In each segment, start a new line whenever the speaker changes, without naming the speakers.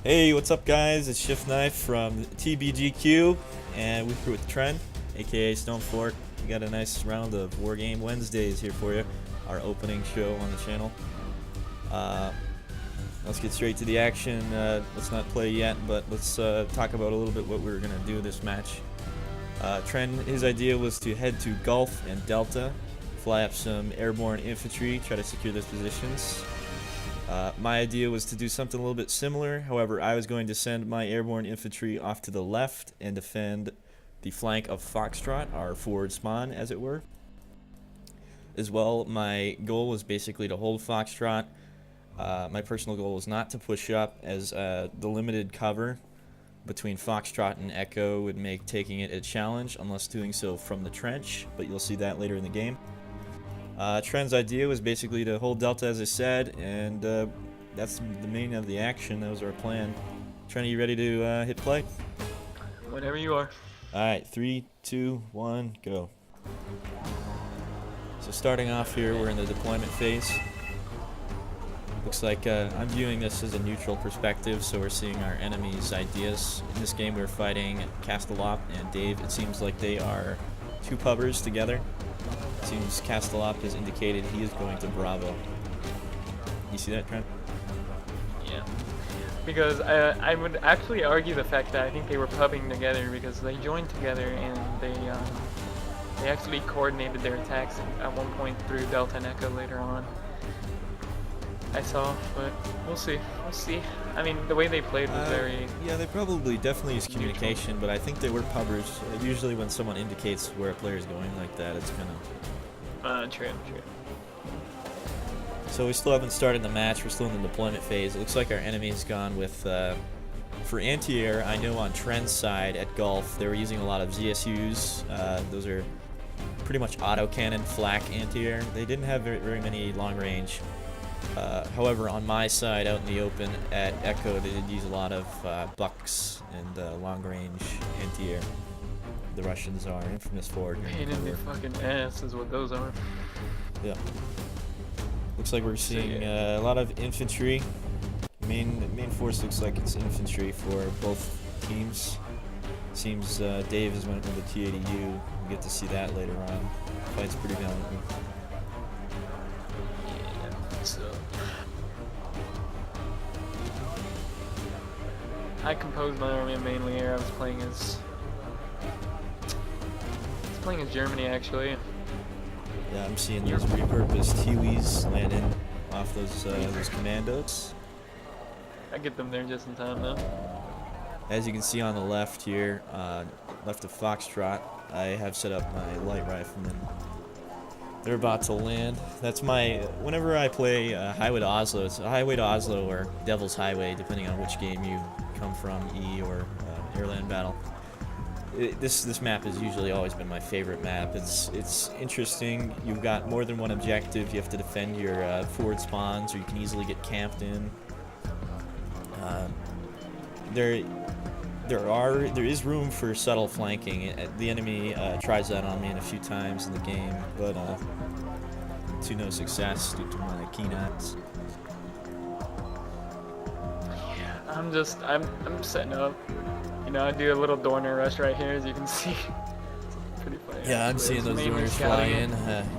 Hey, what's up, guys? It's Shift Knife from TBGQ, and we're with Trent, aka Stonefork. We got a nice round of Wargame Wednesdays here for you, our opening show on the channel. Let's get straight to the action. Let's not play yet, but let's talk about a little bit what we're going to do this match. Trent, his idea was to head to Gulf and Delta, fly up some airborne infantry, try to secure those positions. My idea was to do something a little bit similar. However, I was going to send my airborne infantry off to the left and defend the flank of Foxtrot, our forward spawn, as it were. As well, my goal was basically to hold Foxtrot. My personal goal was not to push up, as the limited cover between Foxtrot and Echo would make taking it a challenge, unless doing so from the trench, but you'll see that later in the game. Trent's idea was basically to hold Delta, as I said, and that's the main of the action. That was our plan. Trent, are you ready to hit play?
Whenever you are.
Alright, 3, 2, 1, go. So starting off here, we're in the deployment phase. Looks like I'm viewing this as a neutral perspective, so we're seeing our enemy's ideas. In this game, we're fighting Castelop and Dave. It seems like they are two pubbers together. Seems Castelop has indicated he is going to Bravo. You see that, Trent?
Yeah. Because I would actually argue the fact that I think they were pubbing together because they joined together and they actually coordinated their attacks at one point through Delta and Echo later on. I saw, but we'll see. We'll see. I mean, the way they played was very...
Yeah, they probably definitely use communication, but I think they were pubbers. Usually when someone indicates where a player is going like that, it's kind of...
True.
So we still haven't started the match. We're still in the deployment phase. It looks like our enemy's gone with... for anti-air, I know on Trent's side at Gulf, they were using a lot of ZSUs. Those are pretty much autocannon flak anti-air. They didn't have very many long range. However, on my side, out in the open at Echo, they did use a lot of bucks and long-range anti-air. The Russians are infamous for it.
Pain in the fucking ass is what those are.
Yeah. Looks like we're seeing a lot of infantry. Main force looks like it's infantry for both teams. Seems Dave is went with the T-80U. We'll get to see that later on. Fights pretty valiantly.
So I composed my army mainly here. I was playing as Germany actually.
Yeah, I'm seeing those repurposed Hueys landing off those commandos.
I get them there just in time though.
As you can see on the left here, left of Foxtrot, I have set up my light riflemen. They're about to land. That's my... Whenever I play Highway to Oslo, it's Highway to Oslo or Devil's Highway, depending on which game you come from, E or Airland Battle. This map has usually always been my favorite map. It's interesting. You've got more than one objective. You have to defend your forward spawns, or you can easily get camped in. There is room for subtle flanking. The enemy tries that on me a few times in the game, but to no success due to my keen eyes.
I'm setting up. You know, I do a little Dorner rush right here, as you can see. It's pretty funny.
Yeah, I'm seeing those Dorners fly in.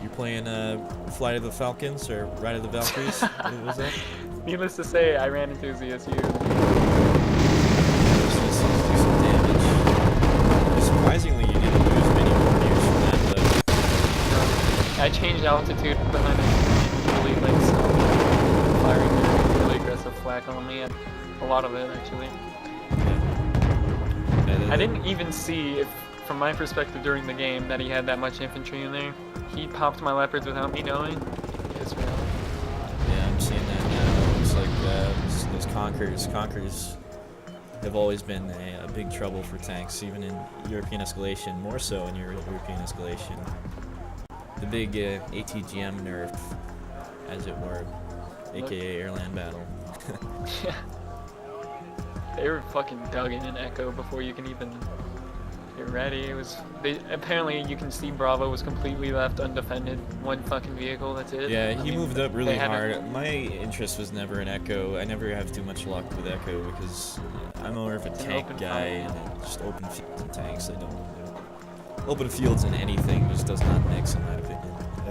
You're playing Flight of the Falcons or Ride of the Valkyries? What was that?
Needless to say, I ran into ZSU.
Surprisingly, you didn't lose many warriors from that, though.
I changed altitude behind it and really like stopped firing really aggressive flak on me, and a lot of it actually. I didn't even see, if, from my perspective during the game, that he had that much infantry in there. He popped my leopards without me knowing. Yes, man.
Yeah, I'm seeing that now. Looks like those Conquerors have always been a big trouble for tanks, even in European escalation, more so in European escalation. The big ATGM nerf, as it were, aka Airland Battle.
Yeah. They were fucking dug in Echo before you can even Get ready. It was. Apparently, you can see Bravo was completely left undefended. One fucking vehicle. That's it.
Yeah,
I
he
mean,
moved up really
they had
hard. My interest was never in Echo. I never have too much luck with Echo because I'm more of a
It's an
tank
open
guy
fight.
and just open fields and tanks. I don't. Open fields and anything just does not mix, in my opinion.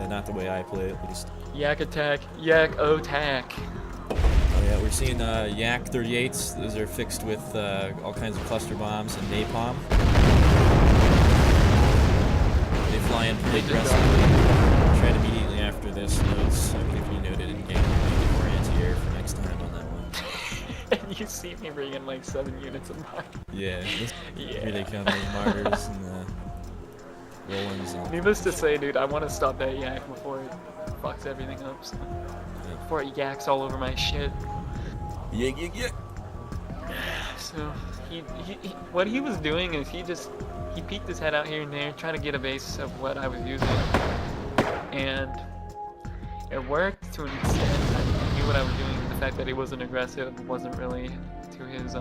Not the way I play, at least.
Yak attack. Yak attack.
Oh yeah, we're seeing Yak 38s. Those are fixed with all kinds of cluster bombs and napalm. They fly in pretty aggressively. Tread immediately after this notes. I believe you noted in game. Maybe more anti-air for next time on that one.
And you see me bring in like 7 units of mine.
Yeah,
Yeah.
here they come, those martyrs and Rollins. And
Needless to say, dude, I want to stop that yak before it fucks everything up. So. Before it yaks all over my shit.
Yak, yak, yak.
So what he was doing is he peeked his head out here and there, trying to get a base of what I was using, and it worked to an extent. I knew what I was doing. The fact that he wasn't aggressive wasn't really to his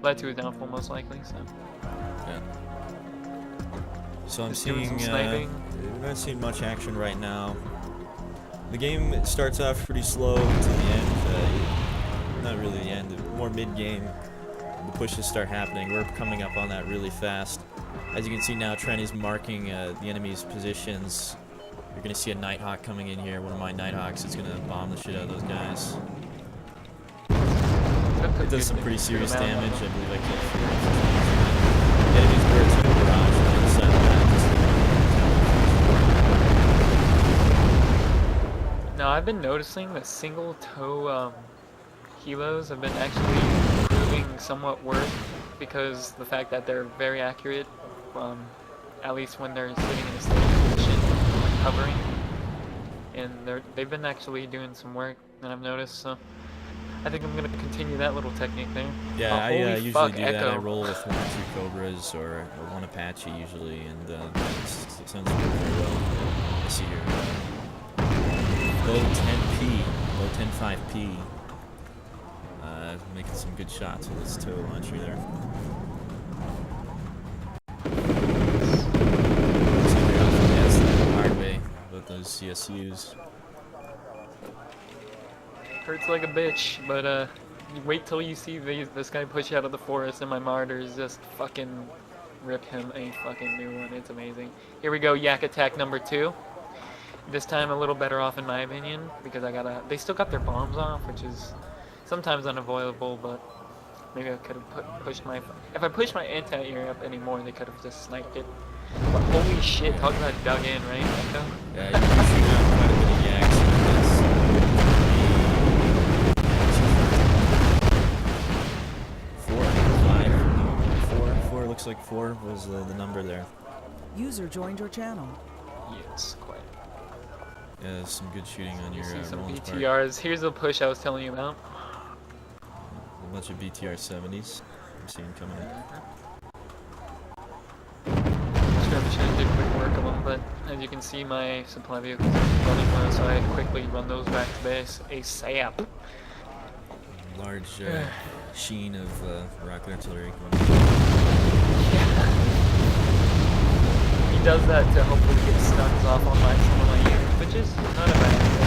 led to his downfall most likely. So.
Yeah. So I'm
Just doing
seeing,
some sniping.
we're not seeing much action right now. The game starts off pretty slow to the end. Not really the end, more mid-game. The pushes start happening. We're coming up on that really fast. As you can see now, Trent is marking the enemy's positions. You're going to see a Nighthawk coming in here. One of my Nighthawks is going to bomb the shit out of those guys. It does some pretty serious damage. I believe I killed 4. The enemy's birds in the barrage on the side of that.
Now I've been noticing that single toe helos have been actually proving somewhat worse because the fact that they're very accurate, at least when they're sitting in a stable position, hovering, and they've been actually doing some work that I've noticed. So I think I'm gonna continue that little technique there.
Yeah, I
Holy
usually
fuck,
do that.
Echo.
I roll with 1 or 2 Cobras or 1 Apache usually, and it sounds pretty well. I see here. Low 10p, low 10.5p. Making some good shots with this tow launcher there. So they're off the gas the hard way with those CSUs.
Hurts like a bitch, but you wait till you see this guy push out of the forest and my martyrs just fucking rip him a fucking new one. It's amazing. Here we go, yak attack number 2. This time a little better off in my opinion because they still got their bombs off, which is sometimes unavoidable, but maybe I could have pushed my... If I pushed my anti-air up anymore, they could have just sniped it. But holy shit, talk about dug in, right, Echo?
Yeah, you can shoot out quite a bit of yaks with this. 4, looks like 4 was the number there.
User joined your channel.
Yes, quite.
Yeah, some good shooting on
You
your
see some
Rollins part.
BTRs. Here's the push I was telling you about.
A bunch of BTR 70s. I'm seeing coming in.
Skirmishers did quick work of them, but as you can see, my supply vehicles are running low, so I quickly run those back to base ASAP.
Large sheen of rocket artillery.
Yeah. He does that to hopefully get stuns off on some of my units, which is not a bad thing.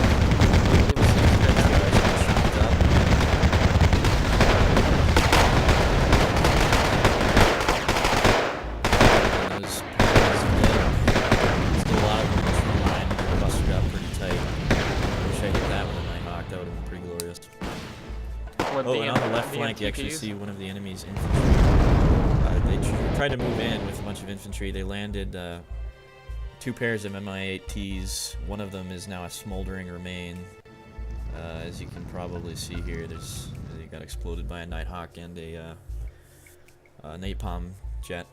Oh, and on the left flank, you actually see one of the enemy's infantry. They tried to move in with a bunch of infantry. They landed 2 pairs of Mi-8Ts. One of them is now a smoldering remain. As you can probably see here, they got exploded by a Nighthawk and a napalm jet.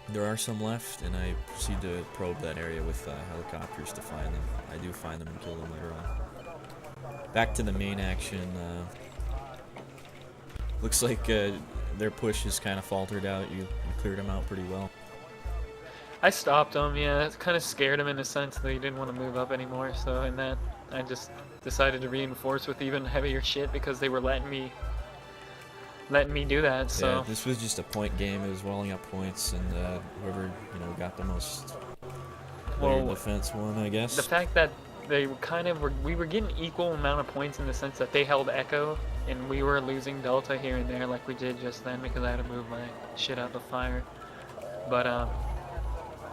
There are some left, and I proceed to probe that area with helicopters to find them. I do find them and kill them later on. Back to the main action. Looks like their push has kind of faltered out. You cleared them out pretty well.
I stopped them, yeah. It kind of scared them in the sense that he didn't want to move up anymore. So in that, I just decided to reinforce with even heavier shit because they were letting me letting me do that.
Yeah,
So
this was just a point game. It was walling up points, and whoever got the most player defense won, I guess.
the fact that they we were getting equal amount of points in the sense that they held Echo and we were losing Delta here and there like we did just then because I had to move my shit out the fire. But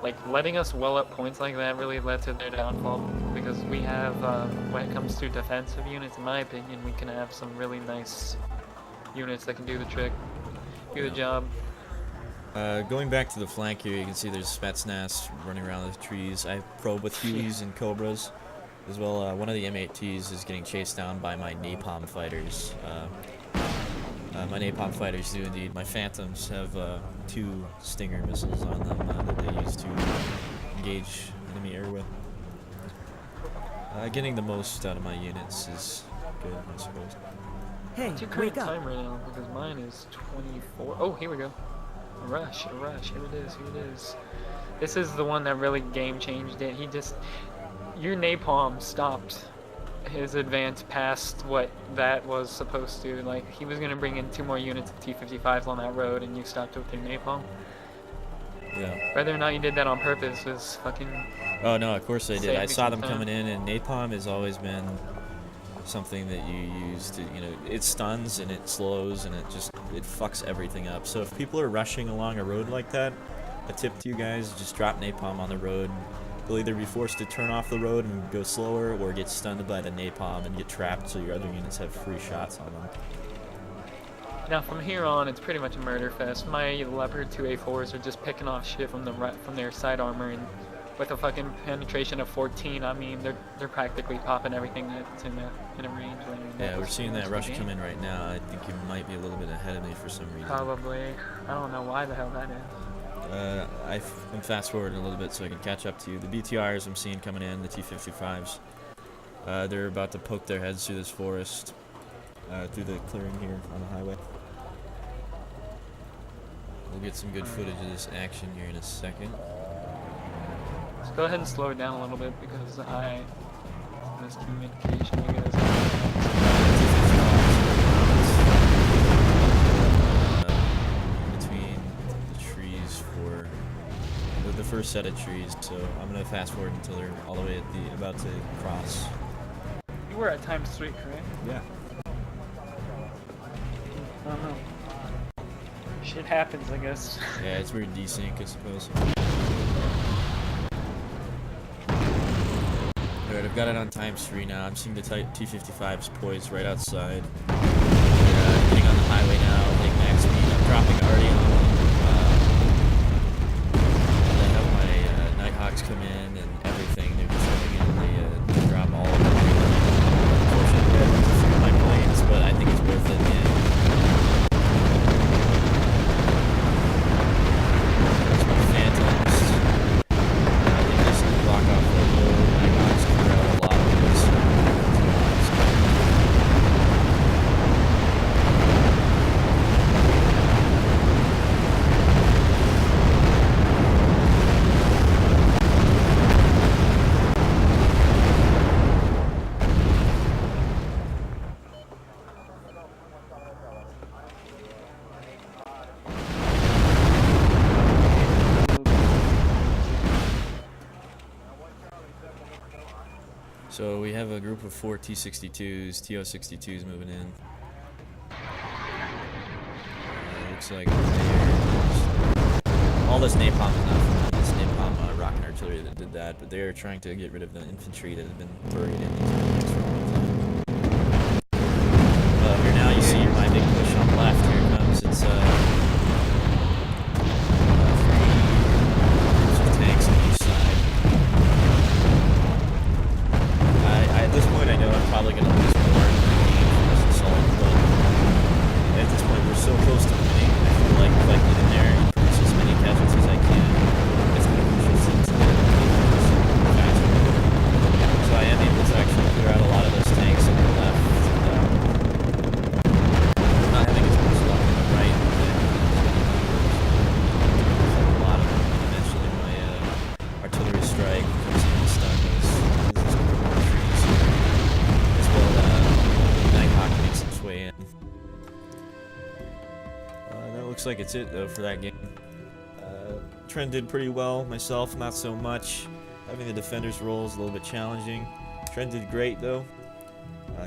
like letting us well up points like that really led to their downfall because we have when it comes to defensive units, in my opinion, we can have some really nice units that can do the trick, do the job.
Going back to the flank here, you can see there's Spetsnaz running around the trees. I probe with Hueys and Cobras as well. One of the M8Ts is getting chased down by my Napalm fighters. My Napalm fighters do indeed. My Phantoms have 2 Stinger missiles on them that they use to engage enemy air with. Getting the most out of my units is good, I suppose.
Hey,
What's your current
wake up.
time right now? Because mine is 24. Oh, here we go. A rush. Here it is. This is the one that really game changed it. Your napalm stopped his advance past what that was supposed to. Like, he was going to bring in 2 more units of T-55s on that road, and you stopped it with your napalm.
Yeah.
Whether or not you did that on purpose is fucking...
Oh no, of course I did.
Saved
I
me
saw
some
them
time.
coming in, and napalm has always been something that you use to, it stuns and it slows and it fucks everything up. So if people are rushing along a road like that, a tip to you guys, just drop napalm on the road. They'll either be forced to turn off the road and go slower, or get stunned by the napalm and get trapped so your other units have free shots on them.
Now from here on, it's pretty much a murder fest. My Leopard 2A4s are just picking off shit from their side armor, and with a fucking penetration of 14, I mean they're practically popping everything that's in a range.
Yeah, we're seeing that rush come in right now. I think you might be a little bit ahead of me for some reason.
Probably. I don't know why the hell that is.
I'm fast forwarding a little bit so I can catch up to you. The BTRs I'm seeing coming in, the T-55s. They're about to poke their heads through this forest, through the clearing here on the highway. We'll get some good footage of this action here in a second.
Let's go ahead and slow it down a little bit because I miscommunication, you guys.
Between the trees for the first set of trees, so I'm gonna fast forward until they're all the way at about to cross.
You were at Times 3, correct?
Yeah.
I don't know. Shit happens, I guess.
Yeah, it's weird desync, I suppose. Alright, I've got it on times 3 now. I'm seeing the T-55s poised right outside. Getting on the highway now, hitting max speed. I'm dropping already on them. I have my Nighthawks come in and everything. They're just coming in. They drop all of them. Unfortunately, I have to fear my planes, but I think it's worth it in the end. There's my Phantoms. They just block off the road. Nighthawks clear out a lot of those. So we have a group of 4 T-62s, TO-62s moving in. Looks like all this napalm is not from them. It's napalm rocket artillery that did that, but they're trying to get rid of the infantry that have been targeted in these buildings for a long time. Here now you see my big push on the left. Here it comes. It's 3 groups of tanks on each side. At this point, I know I'm probably going to lose more in this assault, but at this point, we're so close to winning. I feel like if I get in there and produce as many casualties as I can, it's going to push us into the faster. So I am able to actually clear out looks like it's it though for that game. Trent did pretty well. Myself, not so much. Having the defender's role is a little bit challenging. Trent did great though.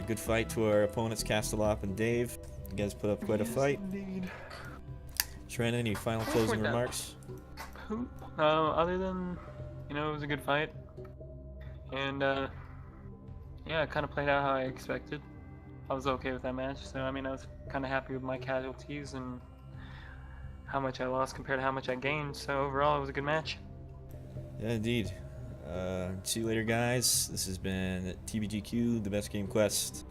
Good fight to our opponents, Castelop and Dave. You guys put up quite a fight.
Indeed.
Trent, any final closing remarks?
Other than, you know, it was a good fight. And, yeah, it kind of played out how I expected. I was okay with that match, so I mean, I was kind of happy with my casualties and how much I lost compared to how much I gained, so overall it was a good match.
Yeah, indeed. See you later, guys. This has been TBGQ, the Best Game Quest.